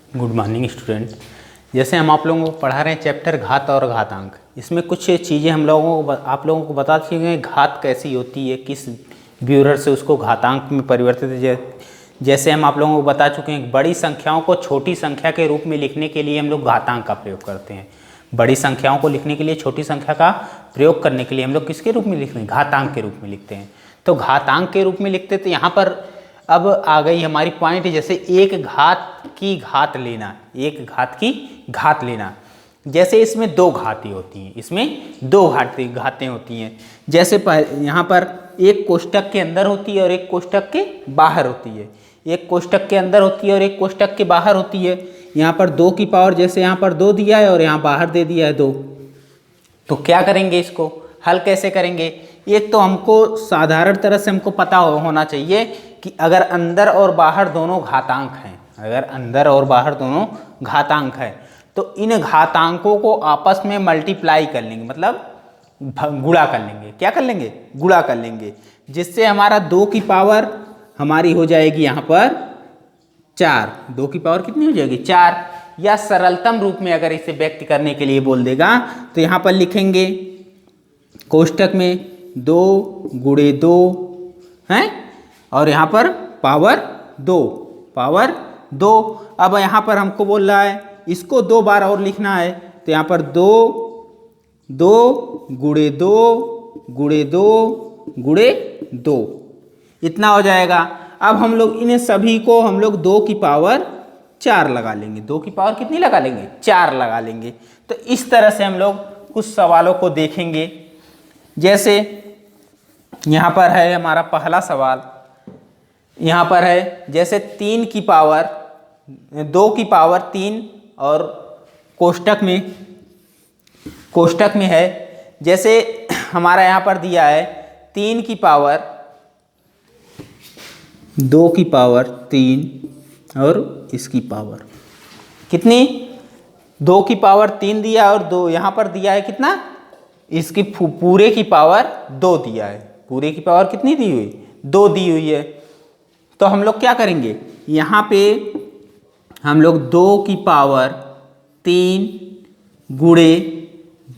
Good morning student. जैसे हम आप लोगों को पढ़ा रहे हैं चैप्टर घात और घातांक, इसमें कुछ चीज़ें हम लोगों को आप लोगों को बता चुके हैं। घात कैसी होती है, किस ब्यूरर से उसको घातांक में परिवर्तित जैसे हम आप लोगों को बता चुके हैं, बड़ी संख्याओं को छोटी संख्या के रूप में लिखने के लिए हम लोग घातांक का प्रयोग करते हैं। बड़ी संख्याओं को लिखने के लिए छोटी संख्या का प्रयोग करने के लिए हम लोग किसके रूप में लिखते हैं? घातांक के रूप में लिखते हैं। तो घातांक के रूप में लिखते तो यहाँ पर अब आ गई हमारी पॉइंट, जैसे एक घात की घात लेना, एक घात की घात लेना। जैसे इसमें दो घातें होती हैं, इसमें दो घातें होती हैं। जैसे यहाँ पर एक कोष्टक के अंदर होती है और एक कोष्टक के बाहर होती है। एक कोष्टक के अंदर होती है और एक कोष्टक के बाहर होती है। यहाँ पर 2 की पावर, जैसे यहाँ पर 2 दिया है और यहाँ बाहर दे दिया है 2, तो क्या करेंगे? इसको हल कैसे करेंगे? एक तो हमको साधारण तरह से हमको पता होना चाहिए कि अगर अंदर और बाहर दोनों घातांक हैं, अगर अंदर और बाहर दोनों घातांक है, तो इन घातांकों को आपस में मल्टीप्लाई कर लेंगे, मतलब गुणा कर लेंगे। क्या कर लेंगे? गुणा कर लेंगे, जिससे हमारा 2 की पावर हमारी हो जाएगी यहाँ पर 4। 2 की पावर कितनी हो जाएगी? 4। या सरलतम रूप में अगर इसे व्यक्त करने के लिए बोल देगा तो यहाँ पर लिखेंगे कोष्टक में 2 गुणे 2 हैं और यहाँ पर पावर 2, पावर 2। अब यहाँ पर हमको बोल रहा है इसको 2 बार और लिखना है, तो यहाँ पर 2 गुणे 2 गुणे 2 गुणे 2, इतना हो जाएगा। अब हम लोग इन सभी को हम लोग 2 की पावर 4 लगा लेंगे। 2 की पावर कितनी लगा लेंगे? 4 लगा लेंगे। तो इस तरह से हम लोग कुछ सवालों को देखेंगे। जैसे यहाँ पर है हमारा पहला सवाल, यहाँ पर है जैसे 3 की पावर 2 की पावर 3 और कोष्टक में है, जैसे हमारा यहाँ पर दिया है 3 की पावर 2 की पावर 3 और इसकी पावर कितनी? 2 की पावर 3 दिया और 2 यहाँ पर दिया है कितना? इसकी पूरे की पावर 2 दिया है। पूरे की पावर कितनी दी हुई? 2 दी हुई है। तो हम लोग क्या करेंगे? यहाँ पे हम लोग 2 की पावर 3 गुणे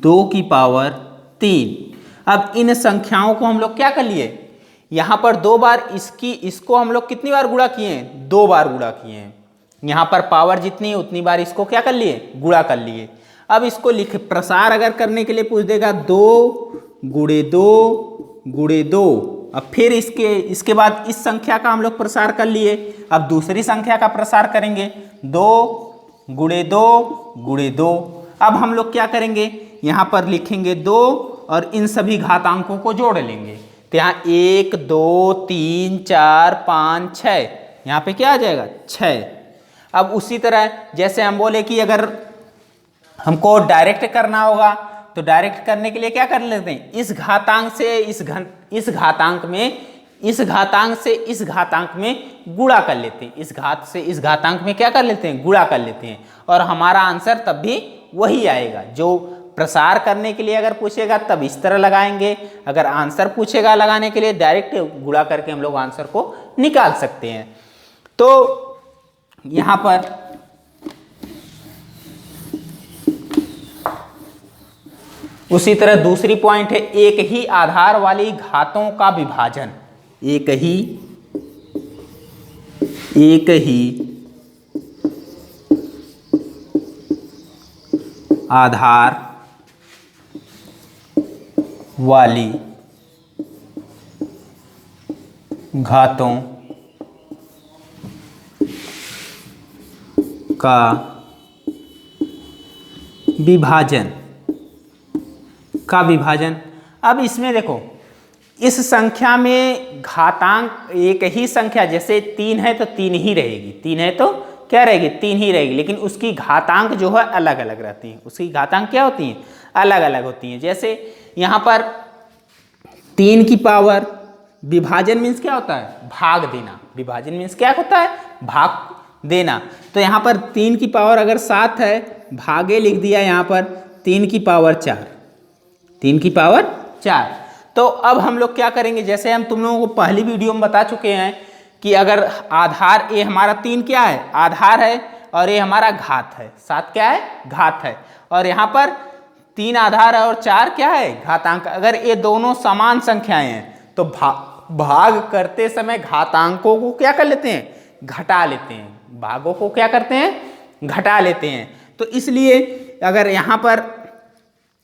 2 की पावर 3। अब इन संख्याओं को हम लोग क्या कर लिए? यहाँ पर 2 बार इसको हम लोग कितनी बार गुणा किए हैं? 2 बार गुणा किए हैं। यहाँ पर पावर जितनी है उतनी बार इसको क्या कर लिए? गुणा कर लिए। अब इसको प्रसार अगर करने के लिए पूछ देगा 2 गुणे 2 गुणे 2, अब फिर इसके बाद इस संख्या का हम लोग प्रसार कर लिए। अब दूसरी संख्या का प्रसार करेंगे 2 गुणे 2 गुणे 2। अब हम लोग क्या करेंगे? यहाँ पर लिखेंगे 2 और इन सभी घातांकों को जोड़ लेंगे। तो यहाँ 1 2 3 4 5 6, यहाँ पे क्या आ जाएगा? 6। अब उसी तरह जैसे हम बोले कि अगर हमको डायरेक्ट करना होगा तो डायरेक्ट करने के लिए क्या कर लेते हैं? इस घातांक से इस घातांक में गुणा कर लेते हैं। इस घात से इस घातांक में क्या कर लेते हैं? गुणा कर लेते हैं, और हमारा आंसर तब भी वही आएगा। जो प्रसार करने के लिए अगर पूछेगा तब इस तरह लगाएंगे, अगर आंसर पूछेगा लगाने के लिए डायरेक्ट गुणा करके हम लोग आंसर को निकाल सकते हैं। तो यहाँ पर उसी तरह दूसरी पॉइंट है एक ही आधार वाली घातों का विभाजन। एक ही आधार वाली घातों का विभाजन। अब इसमें देखो, इस संख्या में घातांक एक ही संख्या, जैसे 3 है तो 3 ही रहेगी, 3 है तो क्या रहेगी? 3 ही रहेगी, लेकिन उसकी घातांक जो है अलग अलग रहती हैं। उसकी घातांक क्या होती हैं? अलग अलग होती हैं। जैसे यहाँ पर 3 की पावर, विभाजन मीन्स क्या होता है? भाग देना। विभाजन मीन्स क्या होता है? भाग देना। तो यहाँ पर 3 की पावर अगर 7 है, भागे लिख दिया यहाँ पर 3 की पावर 4, 3 की पावर 4। तो अब हम लोग क्या करेंगे? जैसे हम तुम लोगों को पहली वीडियो में बता चुके हैं कि अगर आधार ए हमारा 3 क्या है? आधार है। और ये हमारा घात है। 7 क्या है? घात है। और यहाँ पर 3 आधार और 4 क्या है? घातांक। अगर ये दोनों समान संख्याएं हैं तो भाग करते समय घातांकों को क्या कर लेते हैं? घटा लेते हैं। भागों को क्या करते हैं? घटा लेते हैं। तो इसलिए अगर यहाँ पर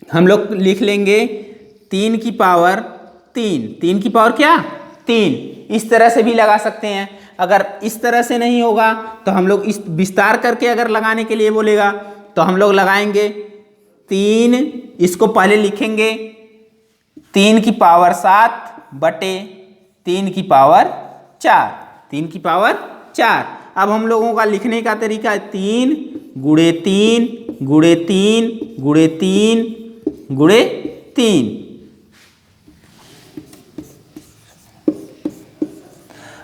हम लोग लिख लेंगे 3 की पावर 3, 3 की पावर क्या? 3। इस तरह से भी लगा सकते हैं। अगर इस तरह से नहीं होगा तो हम लोग इस विस्तार करके अगर लगाने के लिए बोलेगा तो हम लोग लगाएंगे 3, इसको पहले लिखेंगे 3 की पावर 7 बटे 3 की पावर 4, 3 की पावर 4। अब हम लोगों का लिखने का तरीका है 3 गुणे 3 गुणे 3 गुणे 3 गुणे 3।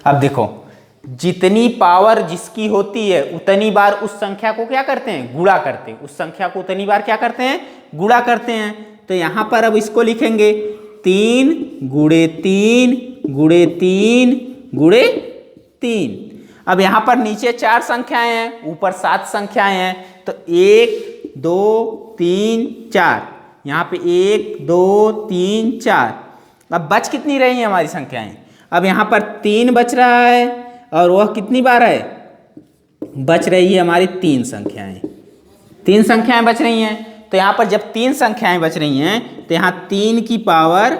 अब देखो, जितनी पावर जिसकी होती है उतनी बार उस संख्या को क्या करते हैं? गुणा करते हैं। उस संख्या को उतनी बार क्या करते हैं? गुणा करते हैं। तो यहां पर अब इसको लिखेंगे 3 गुणे 3 गुणे 3 गुणे 3। अब यहां पर नीचे 4 संख्याएं हैं, ऊपर 7 संख्याएं हैं, तो 1 2 3 4, यहाँ पे 1 2 3 4। अब बच कितनी रही हैं हमारी संख्याएं? अब यहाँ पर 3 बच रहा है और वह कितनी बार है? बच रही है हमारी 3 संख्याएं। 3 संख्याएं बच रही हैं। तो यहाँ पर जब 3 संख्याएं बच रही हैं तो यहाँ 3 की पावर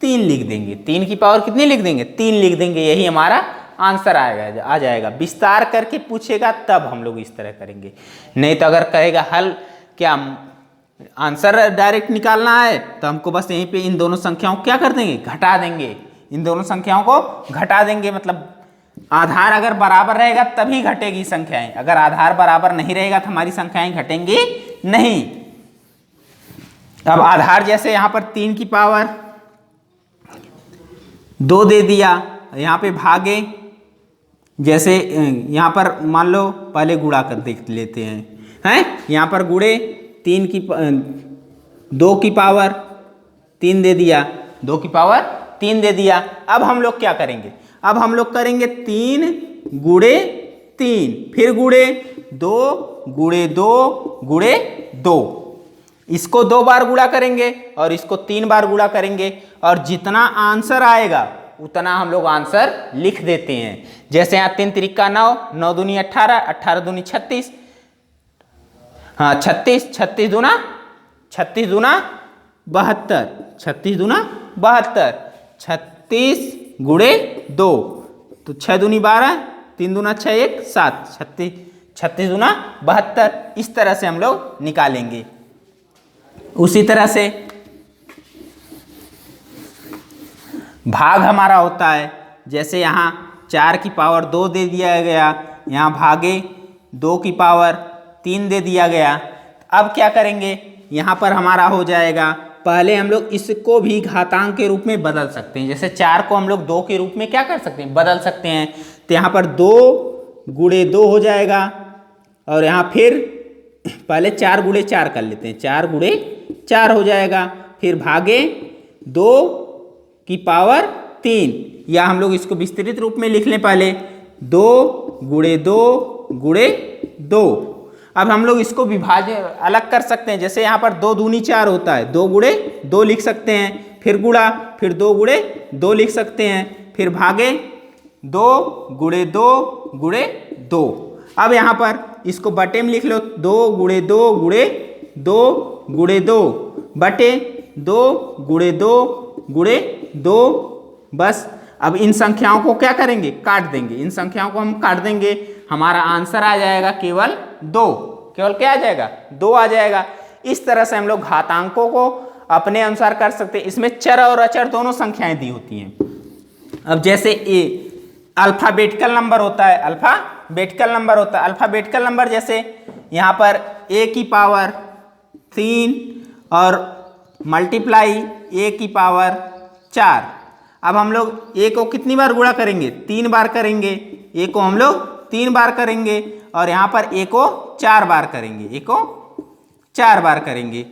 3 लिख देंगे। 3 की पावर कितनी लिख देंगे? 3 लिख देंगे। यही हमारा आंसर आएगा, आ जाएगा। विस्तार करके पूछेगा तब हम लोग इस तरह करेंगे, नहीं तो अगर कहेगा हल क्या आंसर डायरेक्ट निकालना है तो हमको बस यहीं पे इन दोनों संख्याओं को क्या कर देंगे? घटा देंगे। इन दोनों संख्याओं को घटा देंगे। मतलब आधार अगर बराबर रहेगा तभी घटेगी संख्याएं, अगर आधार बराबर नहीं रहेगा तो हमारी संख्याएं घटेंगी नहीं। अब आधार जैसे यहाँ पर 3 की पावर 2 दे दिया, यहाँ पे भागे, जैसे यहाँ पर मान लो पहले गुणा कर देख लेते हैं, यहाँ पर गुणे 2 की पावर 3 दे दिया, 2 की पावर 3 दे दिया। अब हम लोग क्या करेंगे? अब हम लोग करेंगे 3 गुणे 3, फिर गुणे 2 गुणे 2 गुणे 2। इसको 2 बार गुणा करेंगे और इसको 3 बार गुणा करेंगे, और जितना आंसर आएगा उतना हम लोग आंसर लिख देते हैं। जैसे यहाँ 3 त्रिका 9, 9 दूनी 18, 18 दूनी 36, हाँ 36, 36 दूना 72, 36 दूना 72, 36 गुणे 2, तो 6 दूनी 12, 3 दूना 6 1 7, 36 दूना 72। इस तरह से हम लोग निकालेंगे। उसी तरह से भाग हमारा होता है, जैसे यहाँ 4 की पावर 2 दे दिया गया, यहाँ भागे 2 की पावर 3 दे दिया गया। अब क्या करेंगे? यहाँ पर हमारा हो जाएगा, पहले हम लोग इसको भी घातांक के रूप में बदल सकते हैं। जैसे 4 को हम लोग 2 के रूप में क्या कर सकते हैं? बदल सकते हैं। तो यहाँ पर 2 गुणे 2 हो जाएगा, और यहाँ फिर पहले 4 गुणे 4 कर लेते हैं, 4 गुणे 4 हो जाएगा, फिर भागे 2 की पावर 3, या हम लोग इसको विस्तृत रूप में लिख लें पहले 2 गुणे 2 गुणे 2। अब हम लोग इसको विभाजन अलग कर सकते हैं। जैसे यहाँ पर 2 दूनी 4 होता है, 2 गुणे 2 लिख सकते हैं, फिर गुणा, फिर 2 गुणे 2 लिख सकते हैं, फिर भागे 2 गुणे 2 गुणे 2। अब यहाँ पर इसको बटे में लिख लो, 2 गुणे 2 गुणे 2 गुणे 2 बटे 2 गुणे 2 गुणे 2। बस अब इन संख्याओं को क्या करेंगे? काट देंगे। इन संख्याओं को हम काट देंगे, हमारा आंसर आ जाएगा केवल 2। केवल क्या आ जाएगा? 2 आ जाएगा। इस तरह से हम लोग घातांकों को अपने अनुसार कर सकते हैं। इसमें चर और अचर दोनों संख्याएं दी होती हैं। अब जैसे ए अल्फाबेटिकल नंबर होता है, अल्फाबेटिकल नंबर होता है। अल्फाबेटिकल नंबर जैसे यहाँ पर a की पावर 3 और मल्टीप्लाई a की पावर 4। अब हम लोग a को कितनी बार गुणा करेंगे? 3 बार करेंगे। a को हम लोग 3 बार करेंगे, और यहाँ पर a को 4 बार करेंगे, a को 4 बार करेंगे।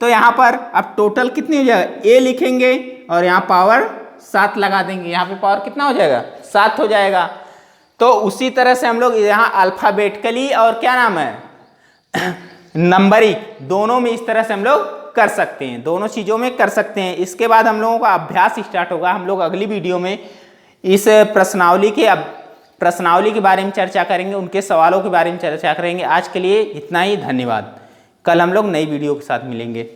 तो यहाँ पर अब टोटल कितनी हो जाएगा? a लिखेंगे और यहाँ पावर 7 लगा देंगे। यहाँ पे पावर कितना हो जाएगा? 7 हो जाएगा। तो उसी तरह से हम लोग यहाँ अल्फाबेटिकली और क्या नाम है नंबरिक दोनों में इस तरह से हम लोग कर सकते हैं, दोनों चीज़ों में कर सकते हैं। इसके बाद हम लोगों का अभ्यास स्टार्ट होगा। हम लोग अगली वीडियो में इस प्रश्नावली के बारे में चर्चा करेंगे, उनके सवालों के बारे में चर्चा करेंगे। आज के लिए इतना ही, धन्यवाद। कल हम लोग नई वीडियो के साथ मिलेंगे।